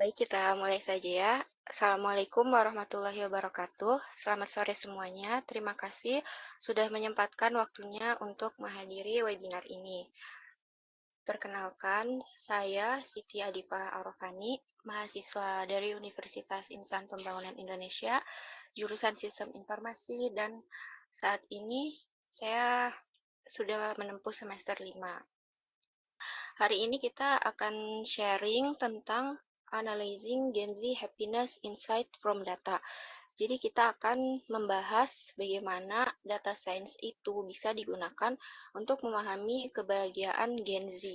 Baik, kita mulai saja ya. Assalamualaikum warahmatullahi wabarakatuh. Selamat sore semuanya. Terima kasih sudah menyempatkan waktunya untuk menghadiri webinar ini. Perkenalkan, saya Siti Adifah Arofani, mahasiswa dari Universitas Insan Pembangunan Indonesia, jurusan Sistem Informasi, dan saat ini saya sudah menempuh semester 5. Hari ini kita akan sharing tentang Analyzing Gen Z Happiness Insight from Data. Jadi kita akan membahas bagaimana data science itu bisa digunakan untuk memahami kebahagiaan Gen Z.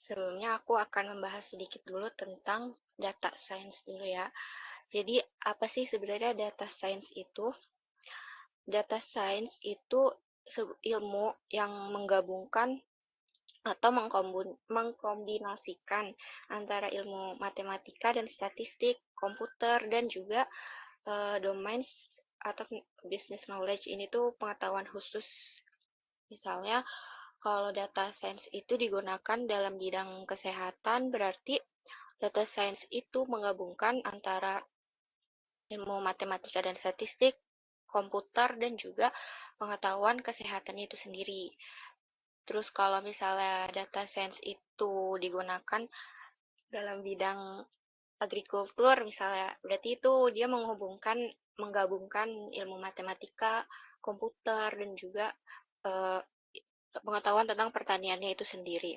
Sebelumnya aku akan membahas sedikit dulu tentang data science dulu ya. Jadi apa sih sebenarnya data science itu? Data science itu ilmu yang menggabungkan atau mengkombinasikan antara ilmu matematika dan statistik, komputer, dan juga domain atau business knowledge. Ini tuh pengetahuan khusus. Misalnya, kalau data science itu digunakan dalam bidang kesehatan, berarti data science itu menggabungkan antara ilmu matematika dan statistik, komputer, dan juga pengetahuan kesehatannya itu sendiri. Terus kalau misalnya data science itu digunakan dalam bidang agrikultur misalnya, berarti itu dia menggabungkan ilmu matematika, komputer, dan juga pengetahuan tentang pertaniannya itu sendiri.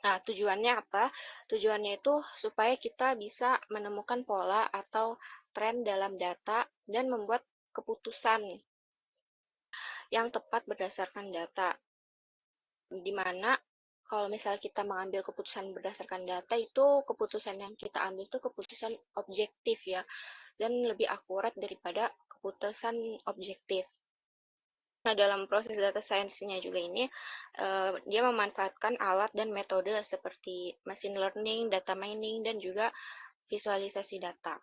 Nah, tujuannya apa? Tujuannya itu supaya kita bisa menemukan pola atau tren dalam data dan membuat keputusan yang tepat berdasarkan data. Di mana kalau misalnya kita mengambil keputusan berdasarkan data, itu keputusan yang kita ambil itu keputusan objektif ya, dan lebih akurat daripada keputusan objektif. Nah, dalam proses data science-nya juga ini, dia memanfaatkan alat dan metode seperti machine learning, data mining, dan juga visualisasi data.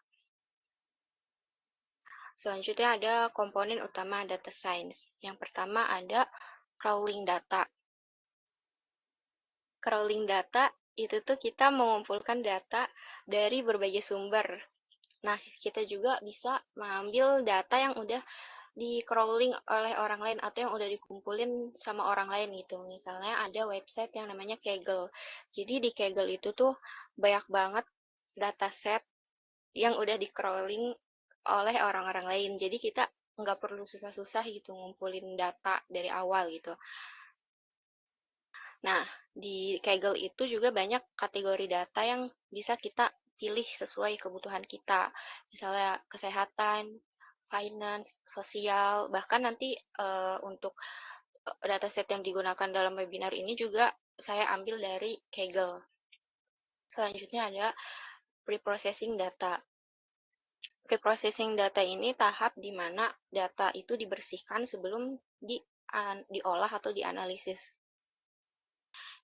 Selanjutnya ada komponen utama data science. Yang pertama ada crawling data. Crawling data itu tuh kita mengumpulkan data dari berbagai sumber. Nah, kita juga bisa mengambil data yang udah di-crawling oleh orang lain atau yang udah dikumpulin sama orang lain gitu. Misalnya ada website yang namanya Kaggle. Jadi di Kaggle itu tuh banyak banget dataset yang udah di-crawling oleh orang-orang lain. Jadi kita nggak perlu susah-susah gitu ngumpulin data dari awal gitu. Nah, di Kaggle itu juga banyak kategori data yang bisa kita pilih sesuai kebutuhan kita. Misalnya kesehatan, finance, sosial, bahkan nanti untuk dataset yang digunakan dalam webinar ini juga saya ambil dari Kaggle. Selanjutnya ada preprocessing data. Preprocessing data ini tahap di mana data itu dibersihkan sebelum diolah atau dianalisis.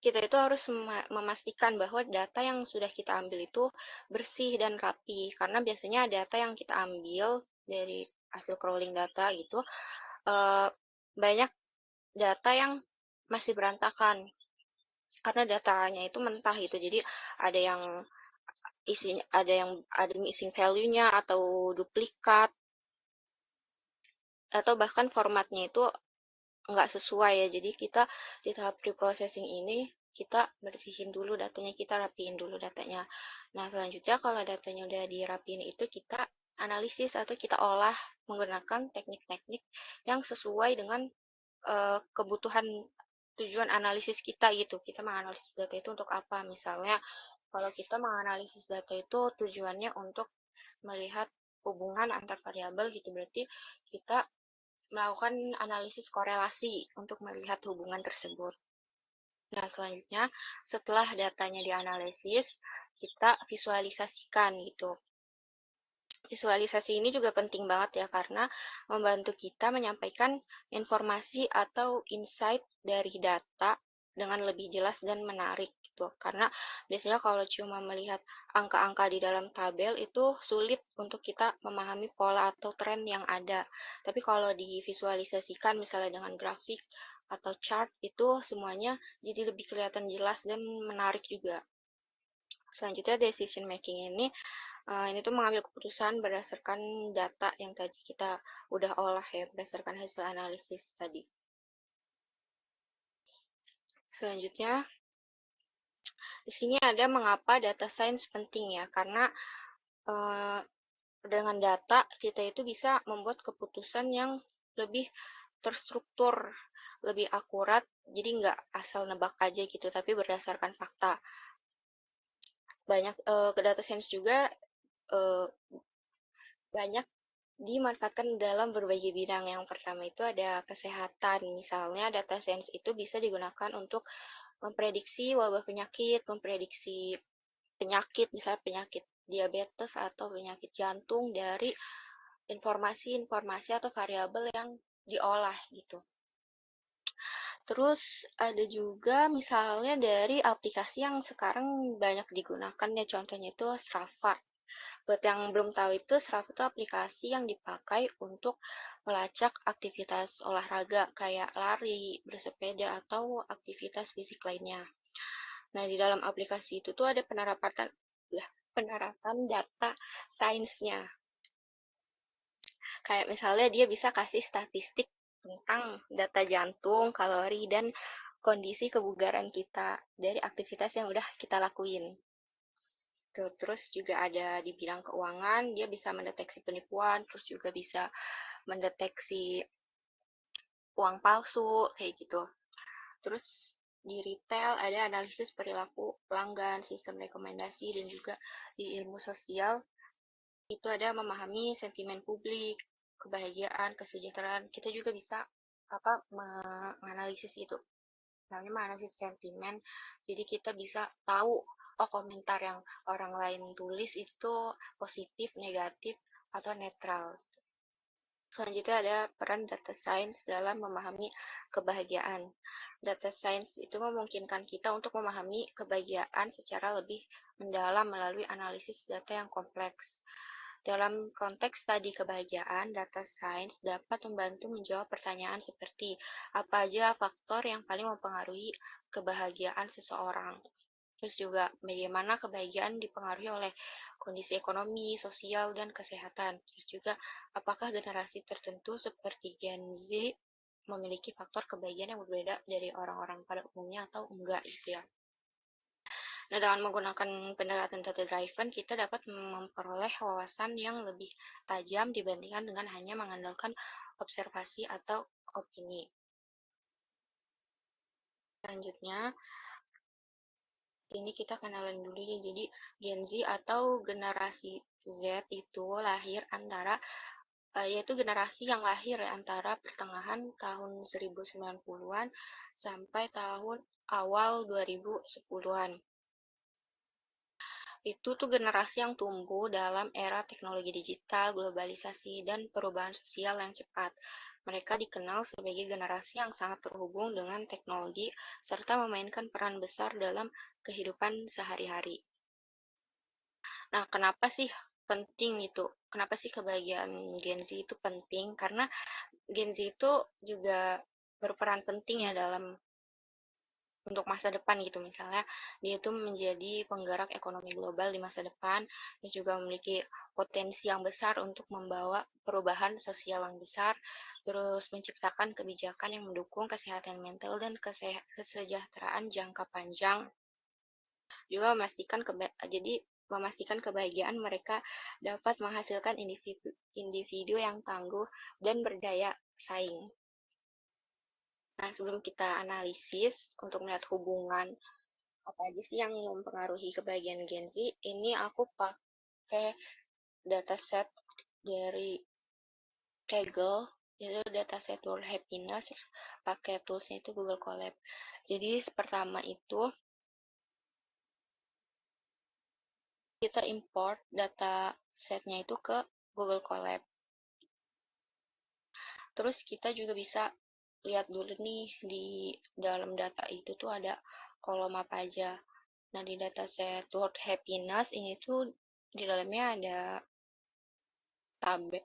Kita itu harus memastikan bahwa data yang sudah kita ambil itu bersih dan rapi, karena biasanya data yang kita ambil dari hasil crawling data gitu banyak data yang masih berantakan karena datanya itu mentah gitu. Jadi ada yang ada missing value-nya atau duplikat atau bahkan formatnya itu nggak sesuai ya. Jadi kita di tahap pre-processing ini kita bersihin dulu datanya, kita rapiin dulu datanya. Nah, selanjutnya kalau datanya udah dirapiin itu kita analisis atau kita olah menggunakan teknik-teknik yang sesuai dengan kebutuhan tujuan analisis kita gitu. Kita menganalisis data itu untuk apa? Misalnya kalau kita menganalisis data itu tujuannya untuk melihat hubungan antar variabel gitu, berarti kita melakukan analisis korelasi untuk melihat hubungan tersebut. Nah, selanjutnya setelah datanya dianalisis, kita visualisasikan gitu. Visualisasi ini juga penting banget ya karena membantu kita menyampaikan informasi atau insight dari data dengan lebih jelas dan menarik gitu. Karena biasanya kalau cuma melihat angka-angka di dalam tabel itu sulit untuk kita memahami pola atau tren yang ada. Tapi kalau divisualisasikan misalnya dengan grafik atau chart itu semuanya jadi lebih kelihatan jelas dan menarik juga. Selanjutnya decision making ini tuh mengambil keputusan berdasarkan data yang tadi kita udah olah ya, berdasarkan hasil analisis tadi. Selanjutnya, di sini ada mengapa data science penting ya, karena eh, dengan data kita itu bisa membuat keputusan yang lebih terstruktur, lebih akurat, jadi nggak asal nebak aja gitu, tapi berdasarkan fakta. Banyak data science juga eh, banyak dimanfaatkan dalam berbagai bidang. Yang pertama itu ada kesehatan. Misalnya data science itu bisa digunakan untuk memprediksi wabah penyakit, memprediksi penyakit, misalnya penyakit diabetes atau penyakit jantung dari informasi-informasi atau variabel yang diolah gitu. Terus ada juga misalnya dari aplikasi yang sekarang banyak digunakan ya, contohnya itu Strava. Buat yang belum tahu itu, Strava itu aplikasi yang dipakai untuk melacak aktivitas olahraga kayak lari, bersepeda, atau aktivitas fisik lainnya. Nah, di dalam aplikasi itu tuh ada penerapan data sainsnya. Kayak misalnya dia bisa kasih statistik tentang data jantung, kalori, dan kondisi kebugaran kita dari aktivitas yang udah kita lakuin. Terus juga ada di bidang keuangan, dia bisa mendeteksi penipuan, terus juga bisa mendeteksi uang palsu, kayak gitu. Terus di retail ada analisis perilaku pelanggan, sistem rekomendasi, dan juga di ilmu sosial itu ada memahami sentimen publik, kebahagiaan, kesejahteraan. Kita juga bisa menganalisis itu. Namanya menganalisis sentimen. Jadi kita bisa tahu komentar yang orang lain tulis itu positif, negatif, atau netral. Selanjutnya ada peran data science dalam memahami kebahagiaan. Data science itu memungkinkan kita untuk memahami kebahagiaan secara lebih mendalam melalui analisis data yang kompleks. Dalam konteks tadi kebahagiaan, data science dapat membantu menjawab pertanyaan seperti apa aja faktor yang paling mempengaruhi kebahagiaan seseorang. Terus juga bagaimana kebahagiaan dipengaruhi oleh kondisi ekonomi, sosial, dan kesehatan. Terus juga apakah generasi tertentu seperti Gen Z memiliki faktor kebahagiaan yang berbeda dari orang-orang pada umumnya atau enggak gitu ya. Nah, dengan menggunakan pendekatan data driven, kita dapat memperoleh wawasan yang lebih tajam dibandingkan dengan hanya mengandalkan observasi atau opini. Selanjutnya, ini kita kenalan dulu ya. Jadi Gen Z atau generasi Z itu lahir yaitu generasi yang lahir ya, antara pertengahan tahun 1990-an sampai tahun awal 2010-an. Itu tuh generasi yang tumbuh dalam era teknologi digital, globalisasi, dan perubahan sosial yang cepat. Mereka dikenal sebagai generasi yang sangat terhubung dengan teknologi serta memainkan peran besar dalam kehidupan sehari-hari. Nah, kenapa sih penting itu? Kenapa sih kebahagiaan Gen Z itu penting? Karena Gen Z itu juga berperan penting ya dalam untuk masa depan gitu, misalnya dia itu menjadi penggerak ekonomi global di masa depan dan juga memiliki potensi yang besar untuk membawa perubahan sosial yang besar, terus menciptakan kebijakan yang mendukung kesehatan mental dan kesejahteraan jangka panjang, juga memastikan kebahagiaan mereka dapat menghasilkan individu yang tangguh dan berdaya saing. Nah, sebelum kita analisis untuk melihat hubungan apa aja sih yang mempengaruhi kebahagiaan Gen Z, ini aku pakai dataset dari Kaggle, itu dataset World Happiness, pakai toolsnya itu Google Colab. Jadi pertama itu kita import datasetnya itu ke Google Colab. Terus kita juga bisa lihat dulu nih di dalam data itu tuh ada kolom apa aja. Nah, di dataset World Happiness ini tuh di dalamnya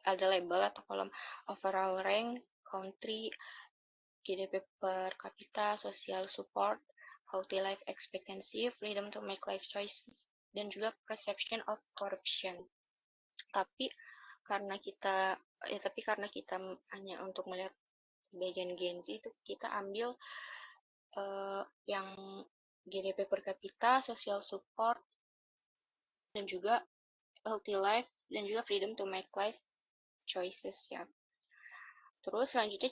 ada label atau kolom overall rank, country, GDP per kapita, social support, healthy life expectancy, freedom to make life choices, dan juga perception of corruption. Tapi karena kita hanya untuk melihat bagian Gen Z itu kita ambil yang GDP per kapita, social support, dan juga healthy life, dan juga freedom to make life choices ya. Terus selanjutnya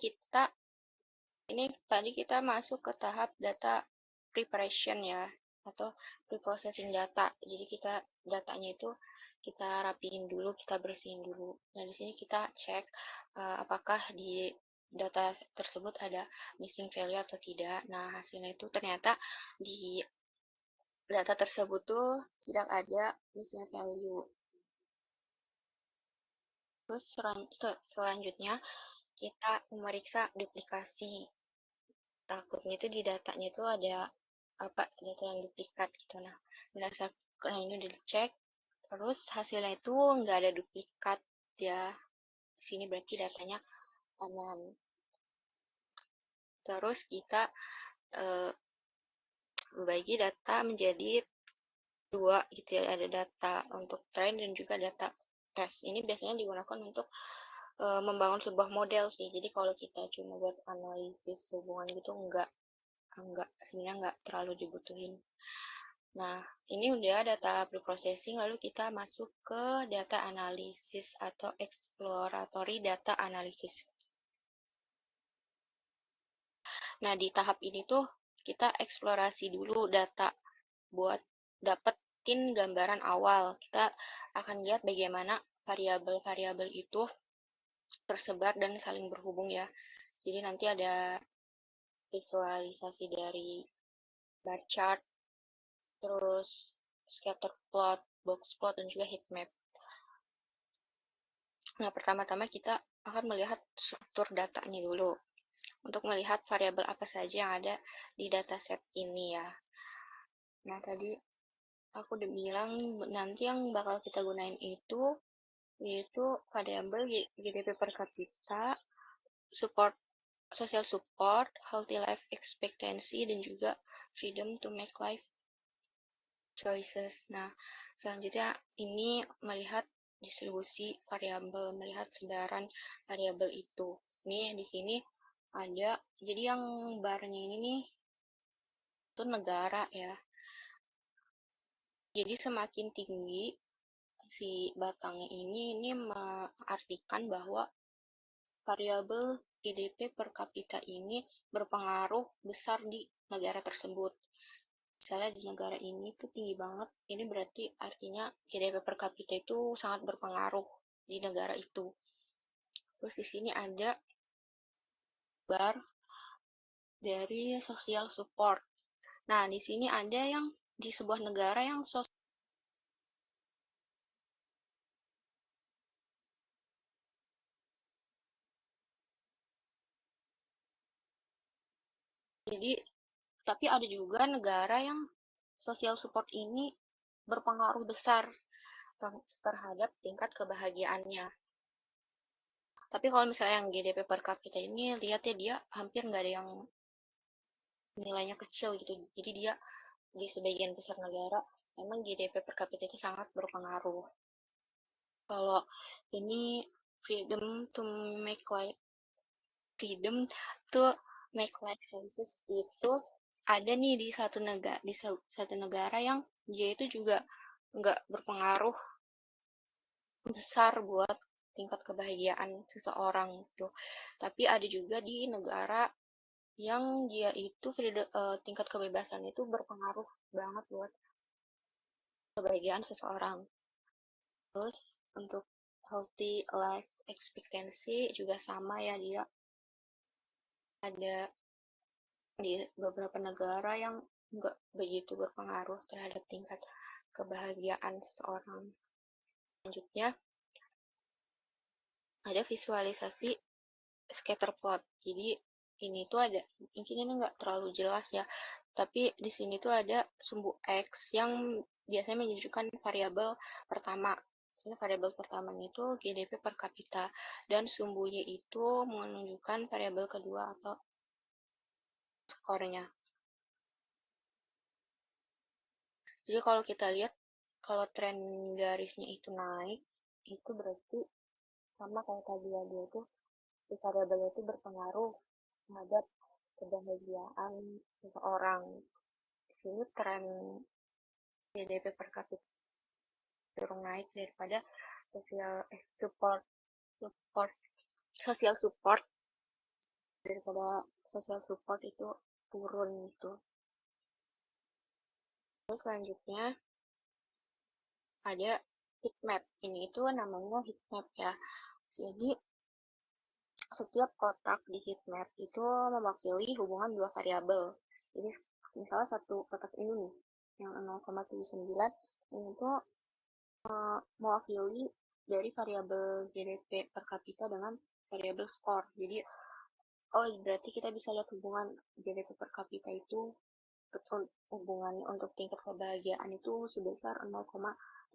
ini tadi kita masuk ke tahap data preparation ya, atau preprocessing data. Jadi datanya itu kita rapiin dulu, kita bersihin dulu. Nah, di sini kita cek apakah di data tersebut ada missing value atau tidak. Nah, hasilnya itu ternyata di data tersebut tuh tidak ada missing value. Terus selanjutnya kita memeriksa duplikasi. Takutnya itu di datanya itu ada data yang duplikat gitu. Nah, berdasarkan ini udah dicek, terus hasilnya itu nggak ada duplikat ya. Di sini berarti datanya aman. Terus kita membagi data menjadi dua gitu ya, ada data untuk train dan juga data test. Ini biasanya digunakan untuk membangun sebuah model sih. Jadi kalau kita cuma buat analisis hubungan gitu sebenarnya nggak terlalu dibutuhin. Nah, ini udah data preprocessing, lalu kita masuk ke data analisis atau exploratory data analysis. Nah, di tahap ini tuh kita eksplorasi dulu data buat dapetin gambaran awal. Kita akan lihat bagaimana variabel-variabel itu tersebar dan saling berhubung ya. Jadi nanti ada visualisasi dari bar chart, terus scatter plot, box plot, dan juga heat map. Nah, pertama-tama kita akan melihat struktur datanya dulu untuk melihat variabel apa saja yang ada di dataset ini ya. Nah, tadi aku udah bilang nanti yang bakal kita gunain itu yaitu variabel GDP per kapita, social support, healthy life expectancy, dan juga freedom to make life choices. Nah, selanjutnya ini melihat distribusi variabel, melihat sebaran variabel itu. Ini di sini ada, jadi yang barnya ini nih itu negara ya. Jadi semakin tinggi si batangnya ini mengartikan bahwa variabel GDP per kapita ini berpengaruh besar di negara tersebut. Misalnya di negara ini tuh tinggi banget, ini berarti artinya GDP per kapita itu sangat berpengaruh di negara itu. Terus di sini ada bar dari social support. Nah, di sini ada yang di sebuah negara yang jadi tapi ada juga negara yang social support ini berpengaruh besar terhadap tingkat kebahagiaannya. Tapi kalau misalnya yang GDP per kapita ini lihat ya, dia hampir nggak ada yang nilainya kecil gitu. Jadi dia di sebagian besar negara memang GDP per kapita itu sangat berpengaruh. Kalau ini freedom to make life freedom to make life choices itu ada nih di satu negara yang dia itu juga nggak berpengaruh besar buat tingkat kebahagiaan seseorang gitu. Tapi ada juga di negara yang dia itu tingkat kebebasan itu berpengaruh banget buat kebahagiaan seseorang. Terus untuk healthy life expectancy juga sama ya, dia ada di beberapa negara yang nggak begitu berpengaruh terhadap tingkat kebahagiaan seseorang. Selanjutnya ada visualisasi scatter plot. Jadi ini tuh ada, mungkin ini nggak terlalu jelas ya, tapi di sini tuh ada sumbu X yang biasanya menunjukkan variabel pertama. Ini variabel pertamanya itu GDP per kapita, dan sumbu Y itu menunjukkan variabel kedua atau skornya. Jadi kalau kita lihat, kalau tren garisnya itu naik, itu berarti sama kayak tadi ya, dia tuh si variabel itu berpengaruh terhadap kebahagiaan seseorang. Di sini tren GDP per kapita cenderung naik daripada support support social support daripada social support itu turun gitu. Terus selanjutnya ada heat map. Ini itu namanya heat map ya. Jadi setiap kotak di heat map itu mewakili hubungan dua variabel. Jadi misalnya satu kotak ini nih, yang 0,79 ini tuh mewakili dari variabel GDP per kapita dengan variabel skor. Jadi, oh berarti kita bisa lihat hubungan GDP per kapita itu, hubungannya untuk tingkat kebahagiaan itu sebesar 0,79,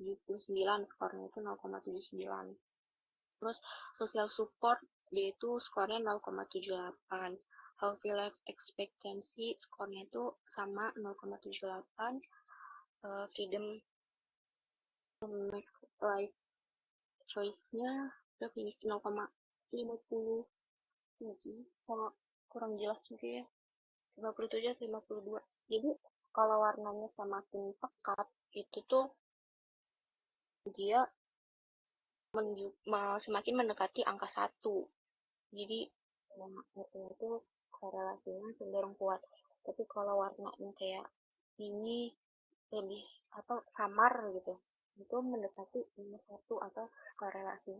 skornya itu 0,79. Terus social support yaitu skornya 0,78. Healthy life expectancy skornya itu sama 0,78. Freedom to make life choice-nya udah pilih 0,57, sama kurang jelas juga ya, 57 atau 52. Jadi kalau warnanya semakin pekat itu tuh dia semakin mendekati angka 1. Jadi itu korelasinya cenderung kuat. Tapi kalau warnanya kayak ini lebih samar gitu, itu mendekati minus 1 atau korelasi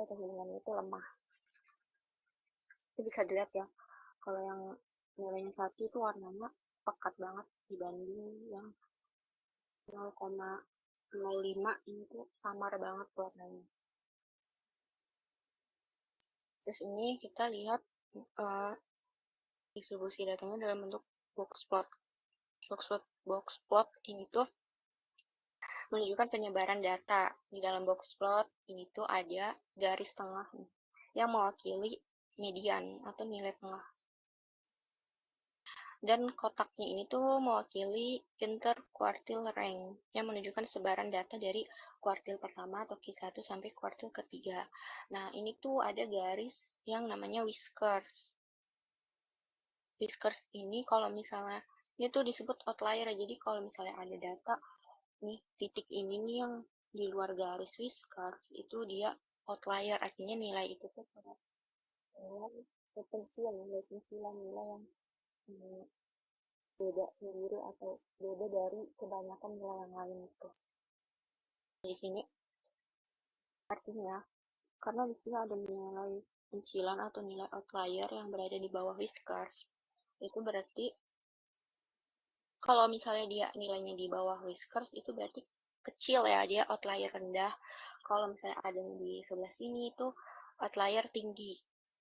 atau hubungannya itu lemah. Itu bisa dilihat ya, kalau yang nilainya 1 itu warnanya pekat banget dibanding yang 0,05 ini tuh samar banget warnanya. Terus ini kita lihat distribusi datanya dalam bentuk box plot. Box plot ini tuh menunjukkan penyebaran data. Di dalam box plot ini tuh ada garis tengah yang mewakili median atau nilai tengah. Dan kotaknya ini tuh mewakili interquartile rank yang menunjukkan sebaran data dari kuartil pertama atau Q1 sampai kuartil ketiga. Nah, ini tuh ada garis yang namanya whiskers. Whiskers ini kalau misalnya, ini tuh disebut outlier. Jadi kalau misalnya ada data, nih titik ini nih yang di luar garis whiskers, itu dia outlier. Artinya nilai itu tuh nilai yang beda sendiri atau beda dari kebanyakan nilai yang lain itu. Di sini artinya karena di sini ada nilai pencilan atau nilai outlier yang berada di bawah whiskers, itu berarti kalau misalnya dia nilainya di bawah whiskers itu berarti kecil ya, dia outlier rendah. Kalau misalnya ada di sebelah sini itu outlier tinggi.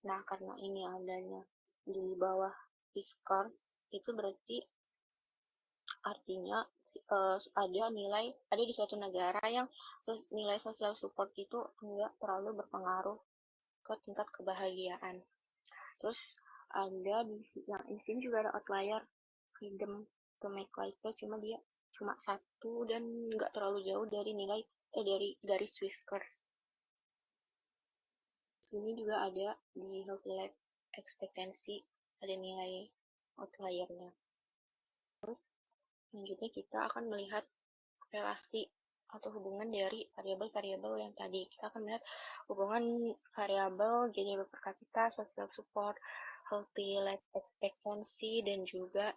Nah, karena ini adanya di bawah whiskers itu berarti artinya ada di suatu negara yang nilai social support itu enggak terlalu berpengaruh ke tingkat kebahagiaan. Terus ada di sini juga ada outlier freedom to make life choice, cuma dia cuma 1 dan enggak terlalu jauh dari dari garis whiskers. Sini juga ada di healthy life expectancy ada nilai outliernya. Terus selanjutnya kita akan melihat relasi atau hubungan dari variabel-variabel yang tadi. Kita akan melihat hubungan variabel GDP per kapita, social support, healthy life expectancy, dan juga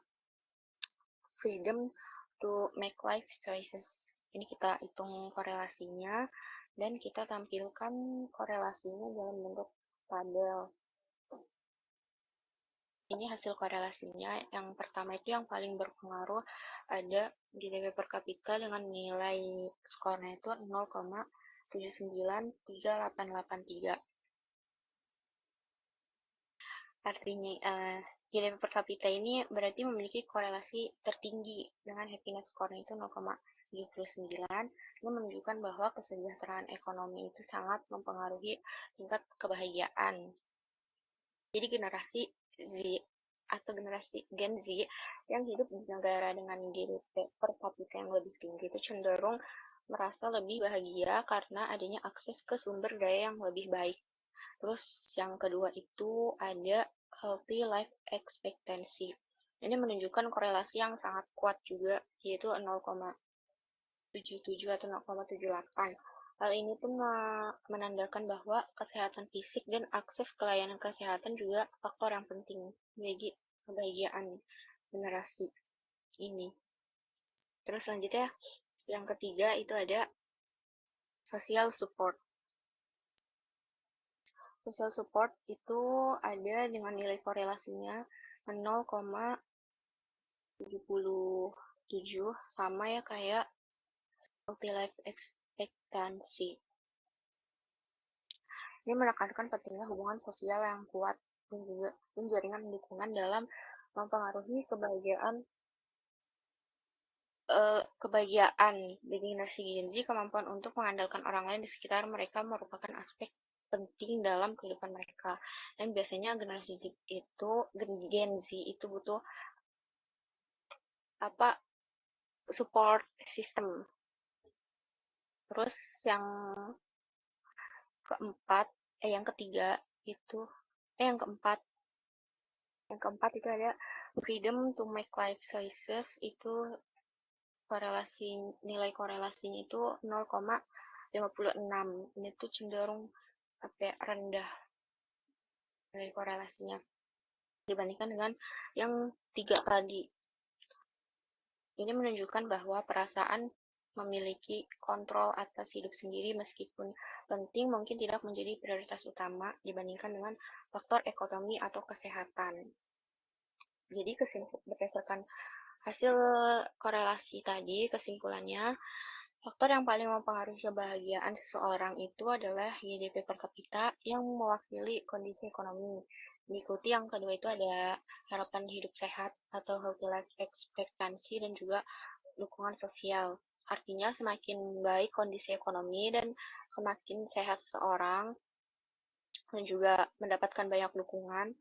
freedom to make life choices. Ini kita hitung korelasinya dan kita tampilkan korelasinya dalam bentuk tabel. Ini hasil korelasinya. Yang pertama itu yang paling berpengaruh ada GDP per kapita dengan nilai skornya itu 0,793883. Artinya GDP per kapita ini berarti memiliki korelasi tertinggi dengan happiness score itu 0,39. Ini menunjukkan bahwa kesejahteraan ekonomi itu sangat mempengaruhi tingkat kebahagiaan. Jadi generasi Z atau generasi Gen Z yang hidup di negara dengan GDP per kapita yang lebih tinggi itu cenderung merasa lebih bahagia karena adanya akses ke sumber daya yang lebih baik. Terus yang kedua itu ada healthy life expectancy. Ini menunjukkan korelasi yang sangat kuat juga, yaitu 0,77 atau 0,78. Hal ini pun menandakan bahwa kesehatan fisik dan akses ke layanan kesehatan juga faktor yang penting bagi kebahagiaan generasi ini. Terus selanjutnya yang ketiga itu ada social support. Social support itu ada dengan nilai korelasinya 0,77 sama ya kayak healthy life expectancy. Ini menekankan pentingnya hubungan sosial yang kuat dan juga jaringan dukungan dalam mempengaruhi kebahagiaan bagi generasi Gen Z. Kemampuan untuk mengandalkan orang lain di sekitar mereka merupakan aspek penting dalam kehidupan mereka. Dan biasanya generasi Z itu Gen Z itu butuh support system. Terus yang ketiga itu yang keempat itu ada freedom to make life choices. Itu nilai korelasinya itu 0,56. Ini tuh cenderung rendah nilai korelasinya dibandingkan dengan yang 3 tadi. Ini menunjukkan bahwa perasaan memiliki kontrol atas hidup sendiri meskipun penting mungkin tidak menjadi prioritas utama dibandingkan dengan faktor ekonomi atau kesehatan. Jadi berdasarkan hasil korelasi tadi, kesimpulannya faktor yang paling mempengaruhi kebahagiaan seseorang itu adalah GDP per kapita yang mewakili kondisi ekonomi. Diikuti yang kedua itu ada harapan hidup sehat atau healthy life expectancy dan juga dukungan sosial. Artinya semakin baik kondisi ekonomi dan semakin sehat seseorang dan juga mendapatkan banyak dukungan,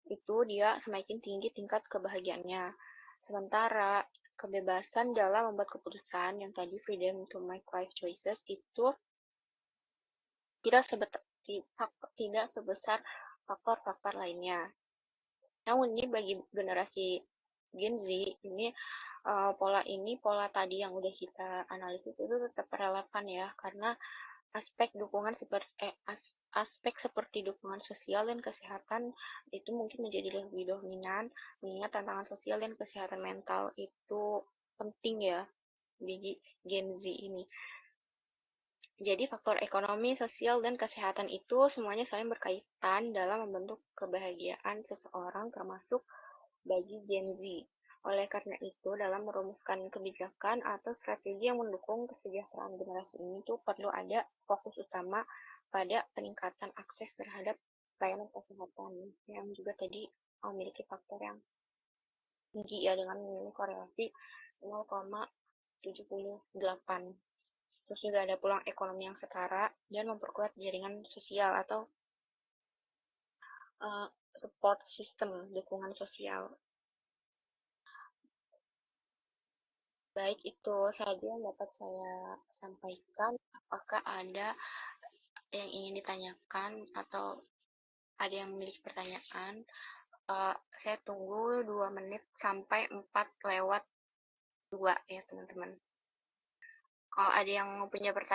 itu dia semakin tinggi tingkat kebahagiaannya. Sementara kebebasan dalam membuat keputusan yang tadi freedom to make life choices itu tidak sebesar faktor-faktor lainnya. Namun ini bagi generasi Gen Z ini pola tadi yang udah kita analisis itu tetap relevan ya, karena aspek seperti dukungan sosial dan kesehatan itu mungkin menjadi lebih dominan, mengingat tantangan sosial dan kesehatan mental itu penting ya bagi Gen Z ini. Jadi faktor ekonomi, sosial, dan kesehatan itu semuanya saling berkaitan dalam membentuk kebahagiaan seseorang termasuk bagi Gen Z. Oleh karena itu, dalam merumuskan kebijakan atau strategi yang mendukung kesejahteraan generasi ini tuh perlu ada fokus utama pada peningkatan akses terhadap layanan kesehatan yang juga tadi memiliki faktor yang tinggi ya dengan nilai korelasi 0,78. Terus juga ada peluang ekonomi yang setara dan memperkuat jaringan sosial atau support system, dukungan sosial. Baik, itu saja yang dapat saya sampaikan. Apakah ada yang ingin ditanyakan atau ada yang memiliki pertanyaan? Saya tunggu 2 menit sampai 4 lewat 2 ya teman-teman. Kalau ada yang punya pertanyaan,